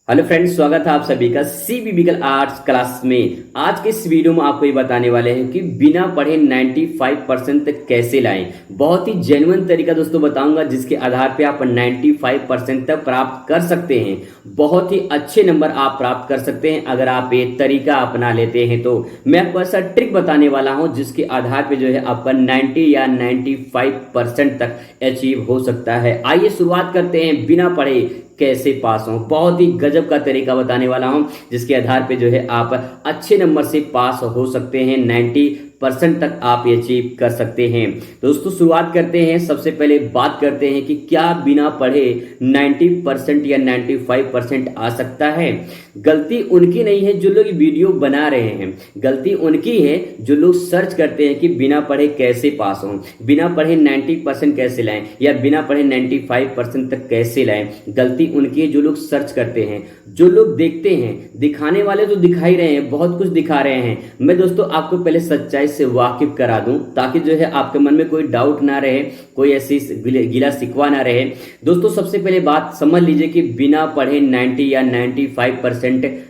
Hello friends, स्वागत है आप सभी का सीबीबिकल आर्ट्स क्लास में। आज के इस वीडियो में आपको ये बताने वाले हैं कि बिना पढ़े 95% तक कैसे लाएं। बहुत ही जेन्युइन तरीका दोस्तों बताऊंगा जिसके आधार पे आप 95% तक प्राप्त कर सकते हैं। बहुत ही अच्छे नंबर आप प्राप्त कर सकते हैं अगर आप ये तरीका अपना लेते हैं। तो मैं आपको ऐसा ट्रिक बताने वाला हूं जिसके आधार पे जो है आपका 90 या 95% तक अचीव हो सकता है। आइए शुरुआत करते हैं बिना पढ़े कैसे पास हो। बहुत ही गजब का तरीका बताने वाला हूं जिसके आधार पे जो है आप अच्छे नंबर से पास हो सकते हैं। 90% तक आप ये अचीव कर सकते हैं। दोस्तों शुरुआत करते हैं। सबसे पहले बात करते हैं कि क्या बिना पढ़े 90% या 95% आ सकता है। गलती उनकी नहीं है जो लोग वीडियो बना रहे हैं, गलती उनकी है जो लोग सर्च करते हैं कि बिना पढ़े कैसे पास हो, बिना पढ़े 90% कैसे लाएं या बिना पढ़े 95% तक कैसे लाएं। गलती उनकी है जो लोग सर्च करते हैं, जो लोग देखते हैं। दिखाने वाले तो दिखा ही रहे हैं, बहुत कुछ दिखा रहे हैं। मैं दोस्तों आपको पहले सच्चाई से वाकिफ करा दूं ताकि जो है आपके मन में कोई डाउट ना रहे, कोई ऐसी गिला शिकवा ना रहे। दोस्तों सबसे पहले बात समझ लीजिए कि बिना पढ़े 90 या 95%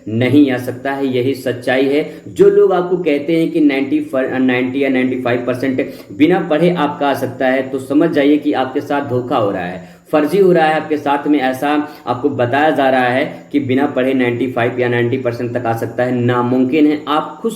नहीं आ सकता है। यही सच्चाई है। जो लोग आपको कहते हैं कि 90 या 95% बिना पढ़े आपका आ सकता है तो समझ जाइए कि आपके साथ धोखा हो रहा है, फर्जी हो रहा है आपके साथ में। ऐसा आपको बताया जा रहा है कि बिना पढ़े 95 या 90% तक आ सकता है, नामुमकिन है। आप खुद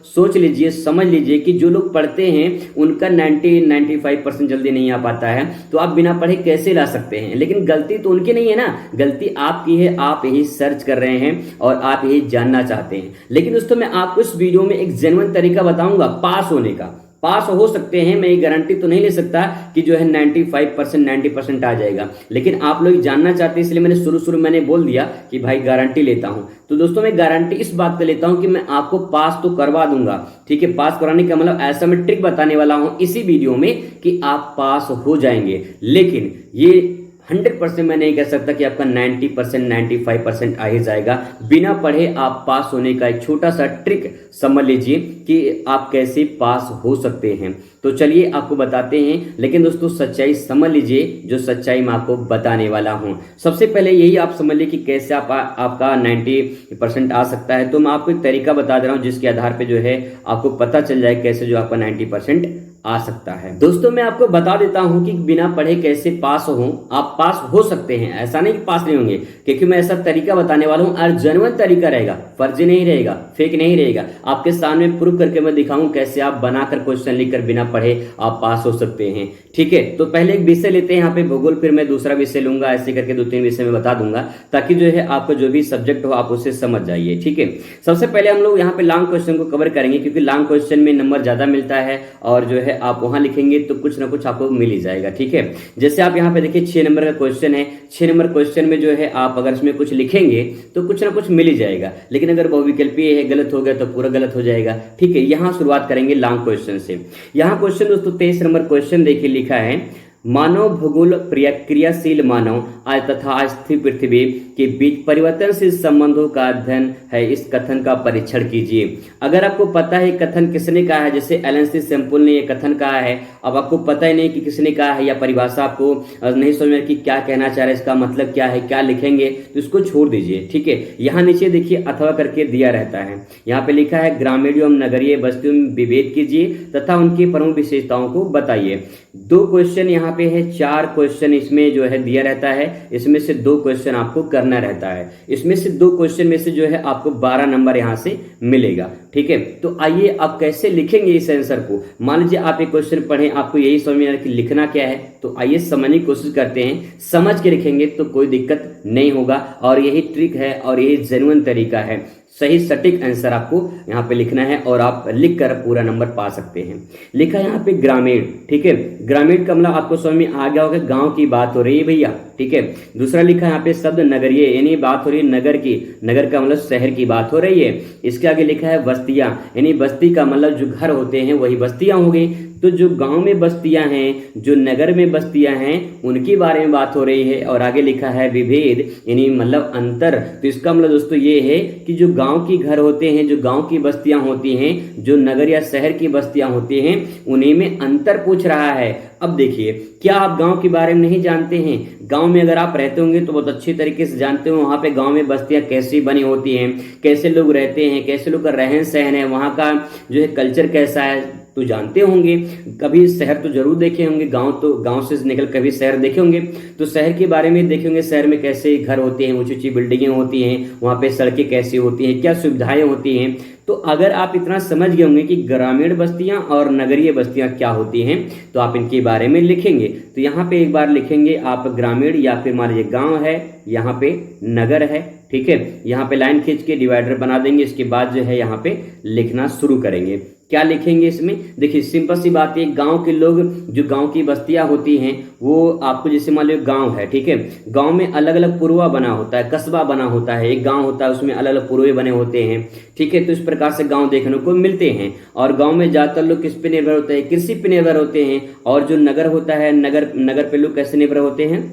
सोच लीजिए, समझ लीजिए कि जो लोग पढ़ते हैं उनका 90-95% जल्दी नहीं आ पाता है, तो आप बिना पढ़े कैसे ला सकते हैं। लेकिन गलती तो उनकी नहीं है ना, गलती आपकी है। आप यही सर्च कर रहे हैं और आप यही जानना चाहते हैं। लेकिन दोस्तों मैं आपको इस वीडियो में एक जेन्युइन तरीका बताऊंगा पास होने का। पास हो सकते हैं, मैं ये गारंटी तो नहीं ले सकता कि जो है 95% 90% आ जाएगा, लेकिन आप लोग जानना चाहते हैं इसलिए मैंने शुरू मैंने बोल दिया कि भाई गारंटी लेता हूं। तो दोस्तों मैं गारंटी इस बात पे लेता हूं कि मैं आपको पास तो करवा दूंगा। ठीक है, पास कराने का मतलब ऐसा मैं ट्रिक बताने वाला हूं इसी वीडियो में कि आप पास हो जाएंगे। लेकिन ये 100% मैं नहीं कह सकता कि आपका 90% 95% आ ही जाएगा। बिना पढ़े आप पास होने का एक छोटा सा ट्रिक समझ लीजिए कि आप कैसे पास हो सकते हैं। तो चलिए आपको बताते हैं। लेकिन दोस्तों सच्चाई समझ लीजिए, जो सच्चाई मैं आपको बताने वाला हूं। सबसे पहले यही आप समझ लीजिए कि कैसे आपका 90% आ सकता है। तो मैं आपको एक तरीका बता दे रहा हूं जिसके आधार पर जो है आपको पता चल जाए कैसे जो आपका 90% आ सकता है। दोस्तों मैं आपको बता देता हूं कि बिना पढ़े कैसे पास हो। आप पास हो सकते हैं, ऐसा नहीं कि पास नहीं होंगे, क्योंकि मैं ऐसा तरीका बताने वाला हूं और जेन्युइन तरीका रहेगा, फर्जी नहीं रहेगा, फेक नहीं रहेगा। आपके सामने प्रूव करके मैं दिखाऊं कैसे आप बनाकर क्वेश्चन लिखकर बिना पढ़े आप पास हो सकते हैं। ठीक है, तो पहले एक विषय लेते हैं यहाँ पे भूगोल, फिर मैं दूसरा विषय लूंगा। ऐसे करके 2-3 विषय में बता दूंगा ताकि जो है आपको जो भी सब्जेक्ट हो आप उसे समझ जाइए। ठीक है, सबसे पहले हम लोग यहाँ पे लॉन्ग क्वेश्चन को कवर करेंगे क्योंकि लॉन्ग क्वेश्चन में नंबर ज्यादा मिलता है और जो है आप वहां लिखेंगे तो कुछ ना कुछ आपको मिल ही जाएगा। ठीक है, जैसे आप यहाँ पे देखिए 6 नंबर का क्वेश्चन है। 6 नंबर क्वेश्चन में जो है आप अगर इसमें कुछ लिखेंगे तो कुछ ना कुछ मिल ही जाएगा, लेकिन अगर बहुविकल्पीय है, गलत हो गया तो पूरा गलत हो जाएगा। ठीक है, यहाँ शुरुआत करेंगे लॉन्ग क्वेश्चन से। यहाँ क्वेश्चन दोस्तों 23 नंबर क्वेश्चन देखिए, लिखा है मानव भूगोल क्रियाशील मानव तथा अस्थिर पृथ्वी के बीच परिवर्तनशील संबंधों का अध्ययन है। इस कथन का परीक्षण कीजिए। अगर आपको पता है कथन किसने कहा है, जैसे एलन सी सैम्पल ने यह कथन कहा है, अब आपको पता ही नहीं कि किसने कहा है या परिभाषा आपको नहीं समझ में कि क्या कहना चाह रहा है, इसका मतलब क्या है, क्या लिखेंगे, तो इसको छोड़ दीजिए। ठीक है, यहाँ नीचे देखिए अथवा करके दिया रहता है। यहाँ पे लिखा है ग्रामीण एवं नगरीय बस्तियों में विभेद कीजिए तथा उनकी प्रमुख विशेषताओं को बताइए। 2 क्वेश्चन यहाँ पे है, 4 क्वेश्चन इसमें जो है दिया रहता है। इसमें से 2 क्वेश्चन आपको करना रहता है। इसमें से 2 क्वेश्चन में से जो है आपको 12 नंबर यहाँ से मिलेगा। ठीक है, तो आइए आप कैसे लिखेंगे इस आंसर को। मान लीजिए आप एक क्वेश्चन पढ़ें, आपको यही समझ में आ रहा है कि लिखना क्या है, तो आइए समझने की कोशिश करते हैं। समझ के लिखेंगे तो कोई दिक्कत नहीं होगा और यही ट्रिक है और यही जेन्युइन तरीका है। सही सटीक आंसर आपको यहाँ पे लिखना है और आप लिखकर पूरा नंबर पा सकते हैं। लिखा है यहाँ पे ग्रामीण। ठीक है, ग्रामीण का मतलब आपको समझ में आ गया होगा, गांव की बात हो रही है भैया। ठीक है, दूसरा लिखा है यहाँ पे शब्द नगरीय, यानी बात हो रही है नगर की। नगर का मतलब शहर की बात हो रही है। इसके आगे लिखा है बस्तियां, यानी बस्ती का मतलब जो घर होते हैं वही बस्तियां हो गई। तो जो गांव में बस्तियां हैं, जो नगर में बस्तियां हैं, उनके बारे में बात हो रही है। और आगे लिखा है विभेद, यानी मतलब अंतर। तो इसका मतलब दोस्तों ये है कि जो गांव गांव की घर होते हैं, जो गांव की बस्तियां होती हैं, जो नगर या शहर की बस्तियां होती हैं, उन्हीं में अंतर पूछ रहा है। अब देखिए, क्या आप गांव के बारे में नहीं जानते हैं? गांव में अगर आप रहते होंगे तो बहुत अच्छी तरीके से जानते हो वहां पे गांव में बस्तियां कैसी बनी होती हैं, कैसे लोग रहते हैं, कैसे लोग का रहन सहन है, वहां का जो है कल्चर कैसा है, तो जानते होंगे। कभी शहर तो जरूर देखे होंगे, गांव से निकल कभी शहर देखे होंगे, तो शहर के बारे में देखे होंगे, शहर में कैसे घर होते हैं, ऊंची ऊंची बिल्डिंगें होती हैं, वहां पे सड़कें कैसी होती हैं, क्या सुविधाएं होती हैं। तो अगर आप इतना समझ गए होंगे कि ग्रामीण बस्तियां और नगरीय बस्तियां क्या होती हैं, तो आप इनके बारे में लिखेंगे। तो यहाँ पे एक बार लिखेंगे आप ग्रामीण, या फिर मान लीजिए गाँव है, यहाँ पे नगर है, ठीक है। यहाँ पे लाइन खींच के डिवाइडर बना देंगे, इसके बाद जो है यहाँ पे लिखना शुरू करेंगे। क्या लिखेंगे इसमें? देखिए सिंपल सी बात है, गांव के लोग, जो गांव की बस्तियां होती हैं, वो आपको जैसे मान लो गांव है, ठीक है, गांव में अलग अलग पुरवा बना होता है, कस्बा बना होता है, एक गांव होता है उसमें अलग अलग पुरवे बने होते हैं, ठीक है। तो इस प्रकार से गांव देखने को मिलते हैं। और गांव में ज्यादातर लोग किस पे निर्भर होते हैं? कृषि पे निर्भर होते हैं। और जो नगर होता है, नगर पे लोग कैसे निर्भर होते हैं?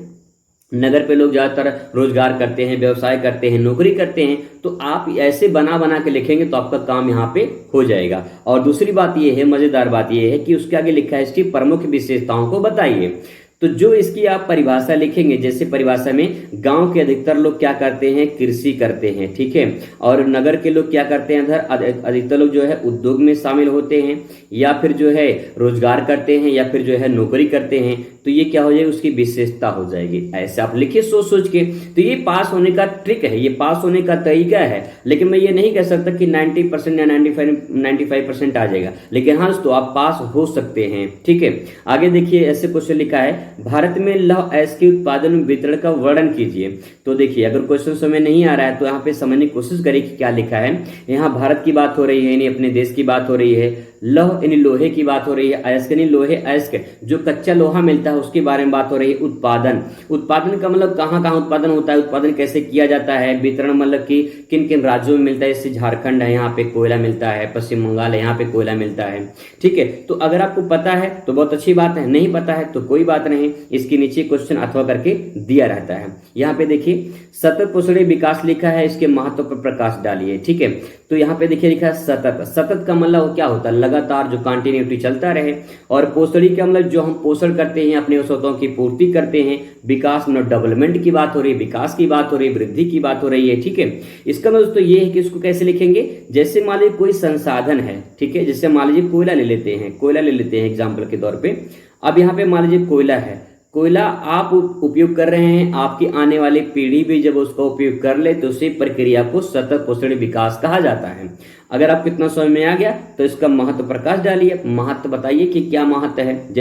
नगर पे लोग ज्यादातर रोजगार करते हैं, व्यवसाय करते हैं, नौकरी करते हैं। तो आप ऐसे बना बना के लिखेंगे तो आपका काम यहाँ पे हो जाएगा। और दूसरी बात ये है, मजेदार बात ये है कि उसके आगे लिखा है इसकी प्रमुख विशेषताओं को बताइए। तो जो इसकी आप परिभाषा लिखेंगे, जैसे परिभाषा में गांव के अधिकतर लोग क्या करते हैं? कृषि करते हैं, ठीक है। और नगर के लोग क्या करते हैं? अधिकतर लोग जो है उद्योग में शामिल होते हैं, या फिर जो है रोजगार करते हैं, या फिर जो है नौकरी करते हैं। तो ये क्या हो जाएगी? उसकी विशेषता हो जाएगी। ऐसे आप लिखिए सोच सोच के। तो ये पास होने का ट्रिक है, ये पास होने का तरीका है। लेकिन मैं ये नहीं कह सकता कि 90% या 95% आ जाएगा, लेकिन हाँ दोस्तों आप पास हो सकते हैं, ठीक है। आगे देखिए, ऐसे क्वेश्चन लिखा है, भारत में लौह अयस्क के उत्पादन वितरण का वर्णन कीजिए। तो देखिए, अगर क्वेश्चन समय नहीं आ रहा है तो यहाँ पे समझने की कोशिश करिए कि क्या लिखा है। यहाँ भारत की बात हो रही है, यानी अपने देश की बात हो रही है। लौह यानी लोहे की बात हो रही है। अयस्क यानी लोहे, अयस्क जो कच्चा लोहा मिलता है उसके बारे में बात हो रही है। उत्पादन, उत्पादन का मतलब कहाँ कहाँ उत्पादन होता है, उत्पादन कैसे किया जाता है। वितरण मतलब कि किन किन राज्यों में मिलता है। जैसे झारखंड है, यहाँ पे कोयला मिलता है, पश्चिम बंगाल है, यहाँ पे कोयला मिलता है, ठीक है। तो अगर आपको पता है तो बहुत अच्छी बात है, नहीं पता है तो कोई बात नहीं, इसके नीचे क्वेश्चन अथवा करके दिया रहता है। यहाँ पे देखिए सतत पोषणीय विकास लिखा है, इसके महत्व पर प्रकाश डालिए, ठीक है। तो यहाँ पे देखिए लिखा है सतत, सतत का मतलब क्या होता है? लगातार, जो कंटिन्यूटी चलता रहे। और पोषणी का मतलब जो हम पोषण करते हैं, अपने आवश्यकताओं की पूर्ति करते हैं। विकास मतलब डेवलपमेंट की बात हो रही है, विकास की बात हो रही है, वृद्धि की बात हो रही है, ठीक है। इसका मतलब दोस्तों ये है कि इसको कैसे लिखेंगे? जैसे मान लीजिए कोई संसाधन है, ठीक है, जैसे मान लीजिए कोयला ले लेते हैं, कोयला ले लेते हैं एग्जाम्पल के तौर पे। अब यहाँ पे मान लीजिए कोयला है, कोयला आप उपयोग कर रहे हैं, आपकी आने वाली पीढ़ी भी जब उसका उपयोग कर ले तो उसी प्रक्रिया को सतत पोषणी विकास कहा जाता है। अगर आपको इतना समझ में आ गया तो इसका महत्व प्रकाश डालिए, महत्व बताइए कि क्या महत्व है।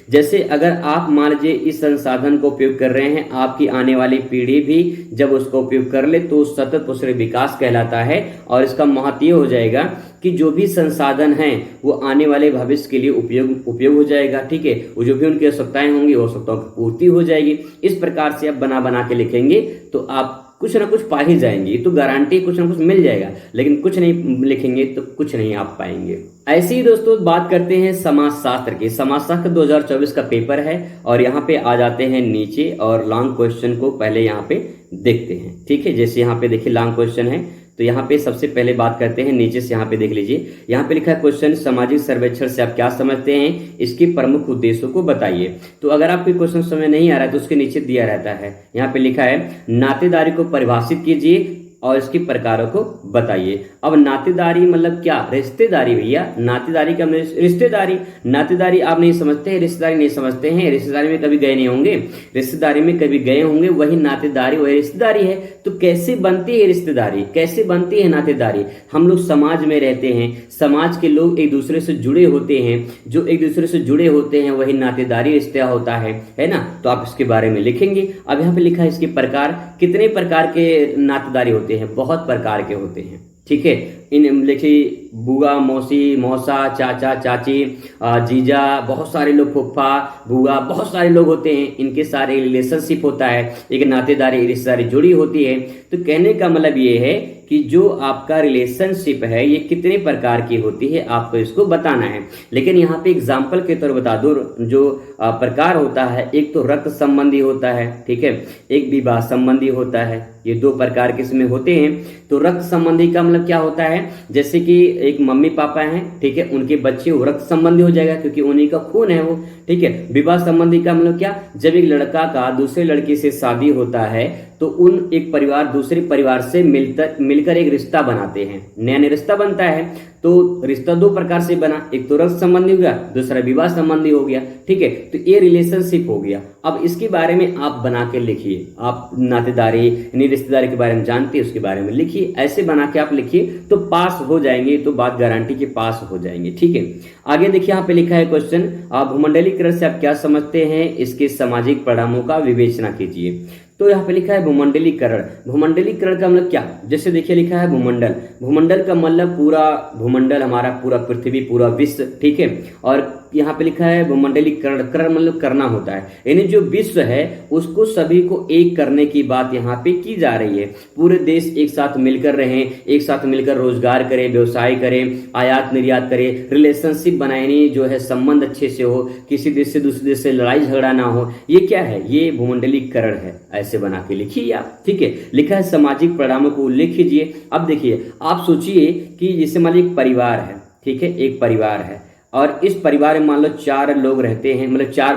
जैसे अगर आप मान लीजिए इस संसाधन को उपयोग कर रहे हैं, आपकी आने वाली पीढ़ी भी जब उसका उपयोग कर ले तो सतत पोषणी विकास कहलाता है। और इसका महत्व ये हो जाएगा कि जो भी संसाधन हैं वो आने वाले भविष्य के लिए उपयोग हो जाएगा, ठीक है। वो जो भी उनकी आवश्यकताएं होंगी वो आवश्यकताओं की पूर्ति हो जाएगी। इस प्रकार से आप बना बना के लिखेंगे तो आप कुछ ना कुछ पा ही जाएंगे, तो गारंटी कुछ ना कुछ मिल जाएगा। लेकिन कुछ नहीं लिखेंगे तो कुछ नहीं आप पाएंगे। ऐसे ही दोस्तों बात करते हैं समाजशास्त्र की। समाजशास्त्र 2024 का पेपर है और यहाँ पे आ जाते हैं नीचे और लॉन्ग क्वेश्चन को पहले यहाँ पे देखते हैं, ठीक है। जैसे यहाँ पे देखिए लॉन्ग क्वेश्चन है, तो यहाँ पे सबसे पहले बात करते हैं नीचे से। यहाँ पे देख लीजिए, यहाँ पे लिखा है क्वेश्चन, सामाजिक सर्वेक्षण से आप क्या समझते हैं, इसके प्रमुख उद्देश्यों को बताइए। तो अगर आपको क्वेश्चन समझ नहीं आ रहा है तो उसके नीचे दिया रहता है, यहाँ पे लिखा है नातेदारी को परिभाषित कीजिए और इसके प्रकारों को बताइए। अब नातेदारी मतलब क्या? रिश्तेदारी भैया, नातेदारी का रिश्तेदारी। नातेदारी आप नहीं समझते हैं, रिश्तेदारी नहीं समझते हैं, रिश्तेदारी में कभी गए नहीं होंगे, रिश्तेदारी में कभी गए होंगे, वही नातेदारी वही रिश्तेदारी है। तो कैसे बनती है रिश्तेदारी, कैसे बनती है नातेदारी? हम लोग समाज में रहते हैं, समाज के लोग एक दूसरे से जुड़े होते हैं, जो एक दूसरे से जुड़े होते हैं वही नातेदारी रिश्ता होता है ना। तो आप इसके बारे में लिखेंगे। अब यहाँ पे लिखा है इसके प्रकार, कितने प्रकार के नातेदारी होते हैं? बहुत प्रकार के होते हैं, ठीक है। इन लिखिए बुआ, मौसी, मौसा, चाचा, चाची, जीजा, बहुत सारे लोग, फुफ्फा, बुआ, बहुत सारे लोग होते हैं, इनके सारे रिलेशनशिप होता है, एक नातेदारी रिश्तेदारी जुड़ी होती है। तो कहने का मतलब ये है कि जो आपका रिलेशनशिप है ये कितने प्रकार की होती है, आपको इसको बताना है। लेकिन यहाँ पे एग्जाम्पल के तौर बता दो, जो प्रकार होता है, एक तो रक्त संबंधी होता है, ठीक है, एक विवाह संबंधी होता है। ये दो प्रकार के इसमें होते हैं। तो रक्त संबंधी का मतलब क्या होता है, जैसे कि एक मम्मी पापा हैं, ठीक है, उनके बच्चे वो रक्त संबंधी हो जाएगा क्योंकि उन्हीं का खून है वो, ठीक है। विवाह संबंधी का मतलब क्या, जब एक लड़का का दूसरे लड़की से शादी होता है तो उन एक परिवार दूसरे परिवार से मिलकर एक रिश्ता बनाते हैं, नया नया रिश्ता बनता है। तो रिश्ता दो प्रकार से बना, एक तो रक्त संबंधी हो गया, दूसरा विवाह संबंधी हो गया, ठीक है। तो ये रिलेशनशिप हो गया। अब इसके बारे में आप बना के लिखिए, आप नातेदारी यानी रिश्तेदारी के बारे में जानते हैं, उसके बारे में लिखिए। ऐसे बना के आप लिखिए तो पास हो जाएंगे, तो बात गारंटी के पास हो जाएंगे, ठीक है। आगे देखिए, यहाँ पे लिखा है क्वेश्चन, भूमंडलीकरण से आप क्या समझते हैं, इसके सामाजिक परिणामों का विवेचना कीजिए। तो यहाँ पे लिखा है भूमंडलीकरण। भूमंडलीकरण का मतलब क्या, जैसे देखिए लिखा है भूमंडल, भूमंडल का मतलब पूरा भूमंडल, हमारा पूरा पृथ्वी, पूरा विश्व, ठीक है। और यहाँ पे लिखा है भूमंडलीकरण, करण मतलब करना होता है, यानी जो विश्व है उसको सभी को एक करने की बात यहाँ पे की जा रही है। पूरे देश एक साथ मिलकर रहें, एक साथ मिलकर रोजगार करें, व्यवसाय करें, आयात निर्यात करें, रिलेशनशिप बनाए, जो है संबंध अच्छे से हो, किसी देश से दूसरे देश से लड़ाई झगड़ा ना हो। ये क्या है, ये भूमंडलीकरण है। ऐसे बना के लिखिए आप, ठीक है। लिखा है सामाजिक परिणामों को उल्लेख कीजिए। अब देखिए, आप सोचिए कि जैसे मान लो एक परिवार है, ठीक है, एक परिवार है और इस परिवार में मान लो 4 लोग रहते हैं, मतलब 4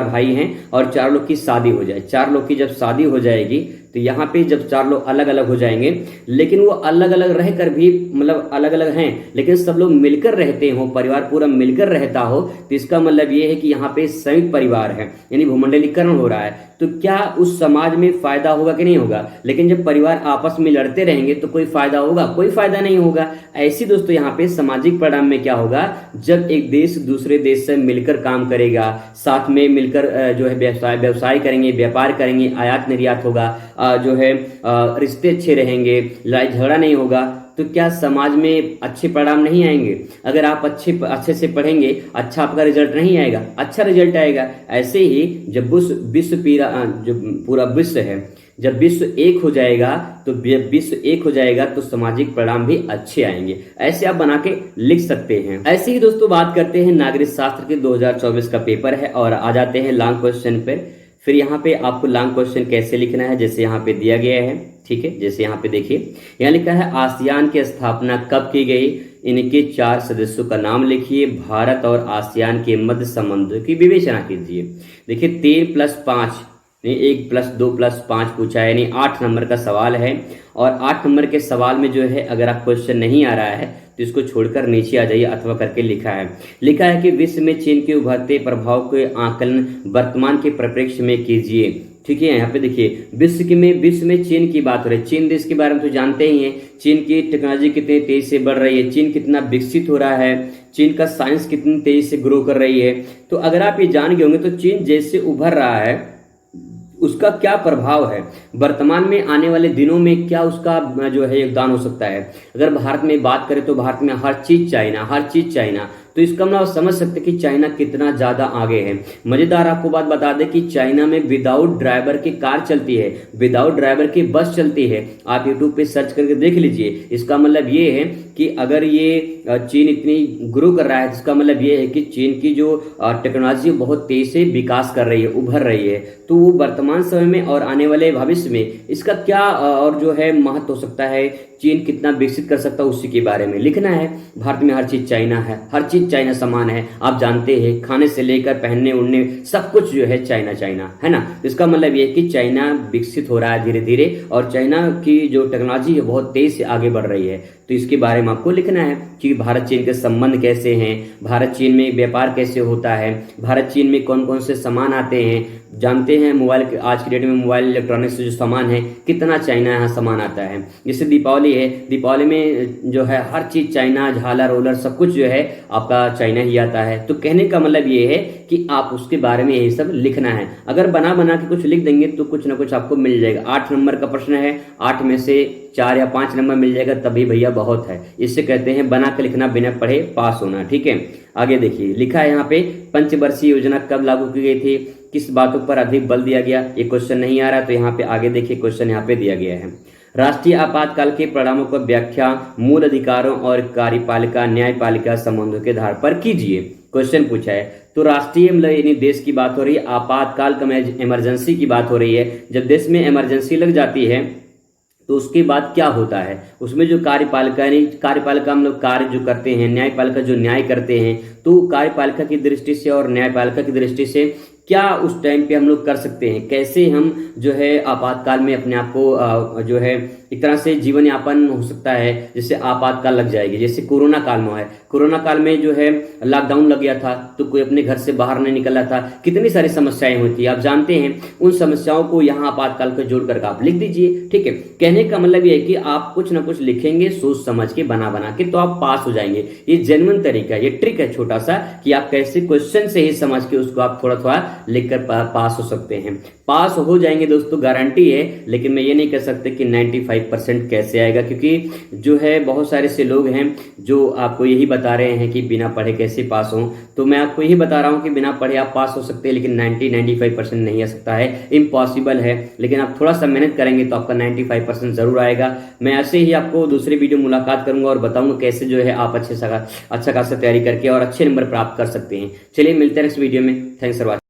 भाई हैं और 4 लोग की शादी हो जाए। 4 लोग की जब शादी हो जाएगी तो यहाँ पे जब 4 लोग अलग अलग हो जाएंगे, लेकिन वो अलग अलग रहकर भी, मतलब अलग अलग हैं लेकिन सब लोग मिलकर रहते हो, परिवार पूरा मिलकर रहता हो, तो इसका मतलब ये है कि यहाँ पे संयुक्त परिवार है, यानी भूमंडलीकरण हो रहा है। तो क्या उस समाज में फायदा होगा कि नहीं होगा। लेकिन जब परिवार आपस में लड़ते रहेंगे तो कोई फायदा होगा, कोई फायदा नहीं होगा। ऐसी दोस्तों यहाँ पे सामाजिक परिणाम में क्या होगा, जब एक देश दूसरे देश से मिलकर काम करेगा, साथ में मिलकर जो है व्यवसाय करेंगे, व्यापार करेंगे, आयात निर्यात होगा, जो है रिश्ते अच्छे रहेंगे, लड़ाई झगड़ा नहीं होगा, तो क्या समाज में अच्छे परिणाम नहीं आएंगे। अगर आप अच्छे से पढ़ेंगे, अच्छा आपका रिजल्ट नहीं आएगा, अच्छा रिजल्ट आएगा। ऐसे ही जब जो पूरा विश्व है, जब विश्व एक हो जाएगा तो सामाजिक परिणाम भी अच्छे आएंगे। ऐसे आप बना के लिख सकते हैं। ऐसे ही दोस्तों बात करते हैं नागरिक शास्त्र के 2024 का पेपर है और आ जाते हैं लॉन्ग क्वेश्चन पर। फिर यहाँ पे आपको लॉन्ग क्वेश्चन कैसे लिखना है, जैसे यहाँ पे दिया गया है, ठीक है। जैसे यहाँ पे देखिए, यहाँ लिखा है आसियान की स्थापना कब की गई, इनके 4 सदस्यों का नाम लिखिए, भारत और आसियान के मध्य संबंधों की विवेचना कीजिए। देखिए 3 + 5 नहीं, 1 + 2 + 5 पूछा है, यानी 8 नंबर का सवाल है। और 8 नंबर के सवाल में जो है, अगर आप क्वेश्चन नहीं आ रहा है तो इसको छोड़कर नीचे आ जाइए, अथवा करके लिखा है कि विश्व में चीन के उभरते प्रभाव के आकलन वर्तमान के परिप्रेक्ष्य में कीजिए, ठीक है। यहाँ पे देखिए विश्व में चीन की बात हो रही है। चीन देश के बारे में तो जानते ही हैं, चीन की टेक्नोलॉजी कितनी तेजी से बढ़ रही है, चीन कितना विकसित हो रहा है, चीन का साइंस कितनी तेजी से ग्रो कर रही है। तो अगर आप ये जान गए होंगे तो चीन जैसे उभर रहा है उसका क्या प्रभाव है, वर्तमान में आने वाले दिनों में क्या उसका जो है योगदान हो सकता है। अगर भारत में बात करें तो भारत में हर चीज चाइना, तो इसका मतलब आप समझ सकते हैं कि चाइना कितना ज्यादा आगे है। मजेदार आपको बात बता दें कि चाइना में विदाउट ड्राइवर की कार चलती है, विदाउट ड्राइवर की बस चलती है। आप यूट्यूब पे सर्च करके देख लीजिए। इसका मतलब ये है कि अगर ये चीन इतनी ग्रो कर रहा है, इसका मतलब ये है कि चीन की जो टेक्नोलॉजी बहुत तेजी से विकास कर रही है, उभर रही है। तो वो वर्तमान समय में और आने वाले भविष्य में इसका क्या और जो है महत्व हो सकता है, चीन कितना विकसित कर सकता है, उसी के बारे में लिखना है। भारत में हर चीज चाइना है, हर चीज चाइना समान है, आप जानते हैं, खाने से लेकर पहनने उड़ने सब कुछ जो है चाइना है ना। इसका मतलब ये है कि चाइना विकसित हो रहा है धीरे धीरे, और चाइना की जो टेक्नोलॉजी है बहुत तेज से आगे बढ़ रही है। तो इसके बारे में आपको लिखना है कि भारत चीन के संबंध कैसे हैं, भारत चीन में व्यापार कैसे होता है, भारत चीन में कौन कौन से सामान आते हैं। जानते हैं मोबाइल के आज की डेट में मोबाइल इलेक्ट्रॉनिक्स जो सामान है कितना चाइना यहाँ सामान आता है। जैसे दीपावली है, दीपावली में जो है हर चीज चाइना, झालर ओलर सब कुछ जो है आपका चाइना ही आता है। तो कहने का मतलब ये है कि आप उसके बारे में यही सब लिखना है। अगर बना के कुछ लिख देंगे तो कुछ ना कुछ आपको मिल जाएगा। 8 नंबर का प्रश्न है, 8 में से 4 या 5 नंबर मिल जाएगा तभी भैया बहुत है। इससे कहते हैं बना के लिखना, बिना पढ़े पास होना, ठीक है। आगे देखिए लिखा है यहाँ पे पंचवर्षीय योजना कब लागू की गई थी, किस बातों पर अधिक बल दिया गया। ये क्वेश्चन नहीं आ रहा तो यहाँ पे आगे देखिए क्वेश्चन यहाँ पे दिया गया है। राष्ट्रीय आपातकाल के परिणामों का व्याख्या मूल अधिकारों और कार्यपालिका न्यायपालिका संबंधों के आधार पर कीजिए। क्वेश्चन पूछा है तो राष्ट्रीय मतलब यानी देश की बात हो रही है, आपातकाल का इमरजेंसी की बात हो रही है। जब देश में इमरजेंसी लग जाती है तो उसके बाद क्या होता है, उसमें जो कार्यपालिका यानी कार्यपालिका हम लोग कार्य जो करते हैं, न्यायपालिका जो न्याय करते हैं, तो कार्यपालिका की दृष्टि से और न्यायपालिका की दृष्टि से क्या उस टाइम पे हम लोग कर सकते हैं, कैसे हम जो है आपातकाल में अपने आप को जो है एक तरह से जीवन यापन हो सकता है। जैसे आपातकाल लग जाएगी, जैसे कोरोना काल में है, कोरोना काल में जो है लॉकडाउन लग गया था तो कोई अपने घर से बाहर नहीं निकल रहा था, कितनी सारी समस्याएं होती है आप जानते हैं। उन समस्याओं को यहाँ आपातकाल को जोड़ करके आप लिख दीजिए। ठीक है, कहने का मतलब ये है कि आप कुछ ना कुछ लिखेंगे सोच समझ के बना बना के, तो आप पास हो जाएंगे। ये जेन्युइन तरीका है, ये ट्रिक है छोटा सा कि आप कैसे क्वेश्चन से ही समझ के उसको आप थोड़ा थोड़ा लिखकर पास हो सकते हैं। पास हो जाएंगे दोस्तों, गारंटी है। लेकिन मैं ये नहीं कह सकते कि 95% कैसे आएगा, क्योंकि जो है बहुत सारे से लोग हैं जो आपको यही बता रहे हैं कि बिना पढ़े कैसे पास हो। तो मैं आपको यही बता रहा हूं कि बिना पढ़े आप पास हो सकते हैं, लेकिन 90-95% नहीं आ सकता है, इम्पॉसिबल है। लेकिन आप थोड़ा सा मेहनत करेंगे तो आपका 95% जरूर आएगा। मैं ऐसे ही आपको दूसरे वीडियो मुलाकात करूंगा और बताऊंगा कैसे जो है आप अच्छा खासा तैयारी करके और अच्छे नंबर प्राप्त कर सकते हैं। चलिए मिलते हैं नेक्स्ट वीडियो में। Thanks for watching.